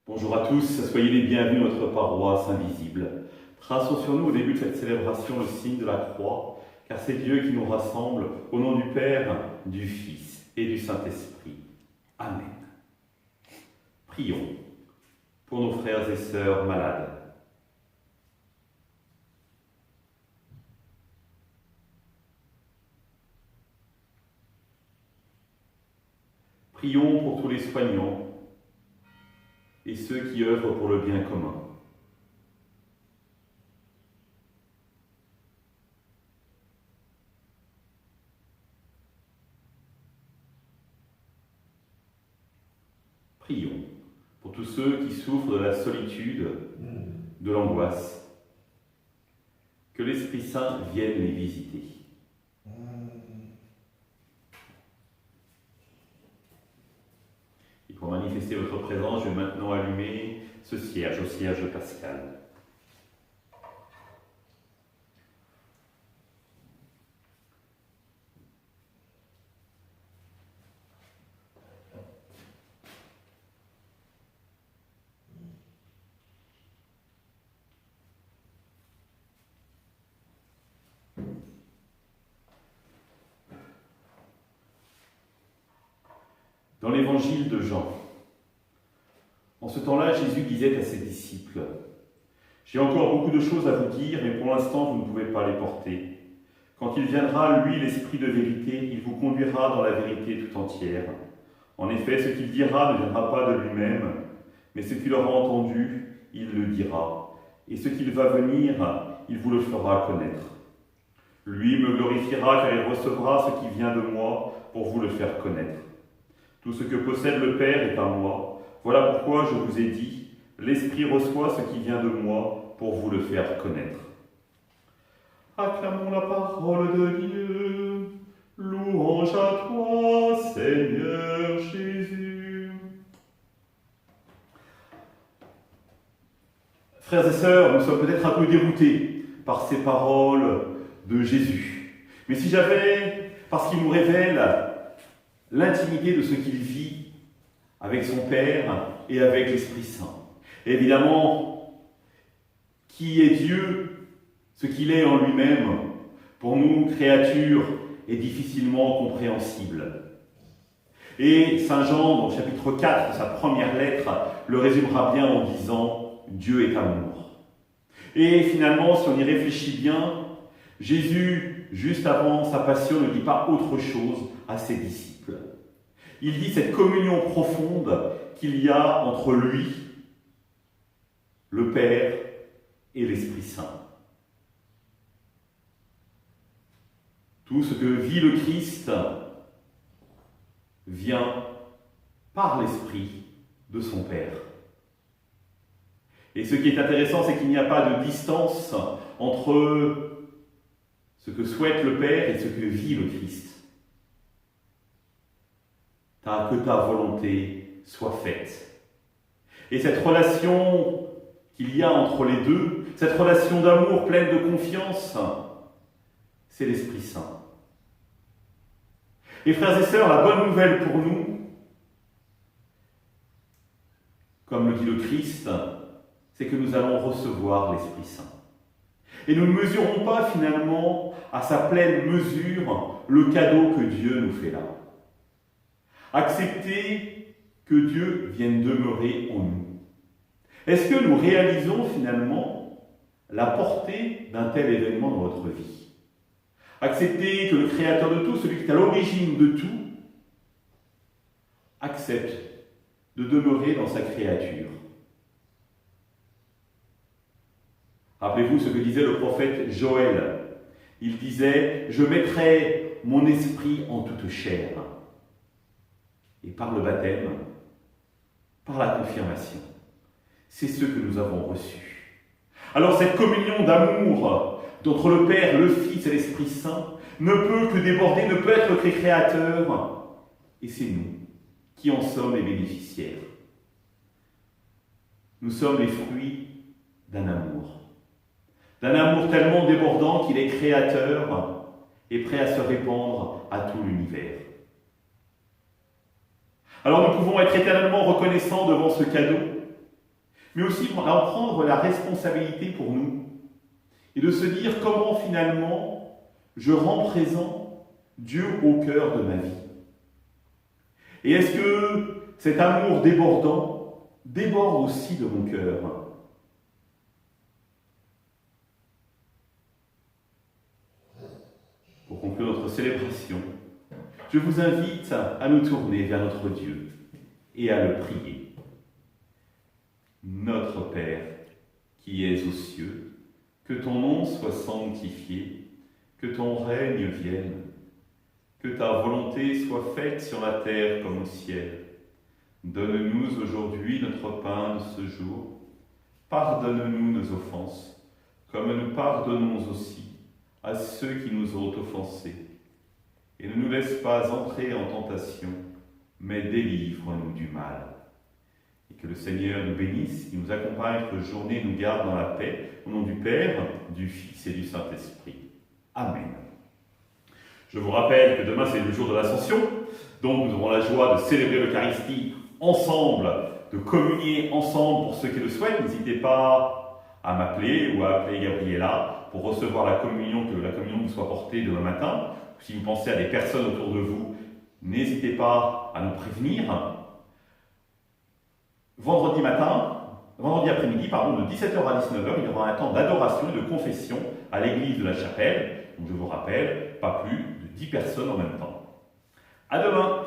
Bonjour à tous, soyez les bienvenus à notre paroisse invisible. Traçons sur nous au début de cette célébration le signe de la croix, car c'est Dieu qui nous rassemble au nom du Père, du Fils et du Saint-Esprit. Amen. Prions pour nos frères et sœurs malades. Prions pour tous les soignants et ceux qui œuvrent pour le bien commun. Prions pour tous ceux qui souffrent de la solitude, de l'angoisse. Que l'Esprit Saint vienne les visiter. Et pour manifester votre présence, je vais maintenant allumer ce cierge, au cierge pascal. Dans l'évangile de Jean, en ce temps-là, Jésus disait à ses disciples : « J'ai encore beaucoup de choses à vous dire, mais pour l'instant, vous ne pouvez pas les porter. Quand il viendra, lui, l'Esprit de vérité, il vous conduira dans la vérité tout entière. En effet, ce qu'il dira ne viendra pas de lui-même, mais ce qu'il aura entendu, il le dira. Et ce qu'il va venir, il vous le fera connaître. Lui me glorifiera, car il recevra ce qui vient de moi pour vous le faire connaître. Tout ce que possède le Père est à moi. Voilà pourquoi je vous ai dit, l'Esprit reçoit ce qui vient de moi pour vous le faire connaître. » Acclamons la parole de Dieu. Louange à toi, Seigneur Jésus. Frères et sœurs, nous sommes peut-être un peu déroutés par ces paroles de Jésus. Mais si j'avais, parce qu'il nous révèle l'intimité de ce qu'il vit avec son Père et avec l'Esprit Saint. Et évidemment, qui est Dieu, ce qu'il est en lui-même, pour nous, créatures, est difficilement compréhensible. Et Saint Jean, dans le chapitre 4 de sa première lettre, le résumera bien en disant « Dieu est amour ». Et finalement, si on y réfléchit bien, Jésus, juste avant sa passion, ne dit pas autre chose à ses disciples. Il dit cette communion profonde qu'il y a entre lui, le Père et l'Esprit Saint. Tout ce que vit le Christ vient par l'Esprit de son Père. Et ce qui est intéressant, c'est qu'il n'y a pas de distance entre ce que souhaite le Père et ce que vit le Christ. Que ta volonté soit faite. Et cette relation qu'il y a entre les deux, cette relation d'amour pleine de confiance, c'est l'Esprit Saint. Et frères et sœurs, la bonne nouvelle pour nous, comme le dit le Christ, c'est que nous allons recevoir l'Esprit Saint. Et nous ne mesurons pas finalement à sa pleine mesure le cadeau que Dieu nous fait là. Accepter que Dieu vienne demeurer en nous. Est-ce que nous réalisons finalement la portée d'un tel événement dans notre vie ? Accepter que le Créateur de tout, celui qui est à l'origine de tout, accepte de demeurer dans sa créature. Rappelez-vous ce que disait le prophète Joël. Il disait « Je mettrai mon esprit en toute chair ». Et par le baptême, par la confirmation, c'est ce que nous avons reçu. Alors cette communion d'amour entre le Père, le Fils et l'Esprit Saint ne peut que déborder, ne peut être que créateur. Et c'est nous qui en sommes les bénéficiaires. Nous sommes les fruits d'un amour tellement débordant qu'il est créateur et prêt à se répandre à tout l'univers. Alors nous pouvons être éternellement reconnaissants devant ce cadeau mais aussi d'en prendre la responsabilité pour nous et de se dire comment finalement je rends présent Dieu au cœur de ma vie. Et est-ce que cet amour débordant déborde aussi de mon cœur? Pour conclure notre célébration, je vous invite à nous tourner vers notre Dieu et à le prier. Notre Père, qui es aux cieux, que ton nom soit sanctifié, que ton règne vienne, que ta volonté soit faite sur la terre comme au ciel. Donne-nous aujourd'hui notre pain de ce jour. Pardonne-nous nos offenses, comme nous pardonnons aussi à ceux qui nous ont offensés. Et ne nous laisse pas entrer en tentation, mais délivre-nous du mal. Et que le Seigneur nous bénisse, qu'il nous accompagne notre journée, nous garde dans la paix, au nom du Père, du Fils et du Saint-Esprit. Amen. Je vous rappelle que demain c'est le jour de l'Ascension, donc nous aurons la joie de célébrer l'Eucharistie ensemble, de communier ensemble pour ceux qui le souhaitent. N'hésitez pas à m'appeler ou à appeler Gabriella pour recevoir la communion, que la communion vous soit portée demain matin. Si vous pensez à des personnes autour de vous, n'hésitez pas à nous prévenir. Vendredi après-midi, de 17h à 19h, il y aura un temps d'adoration et de confession à l'église de la Chapelle. Donc je vous rappelle, pas plus de 10 personnes en même temps. À demain!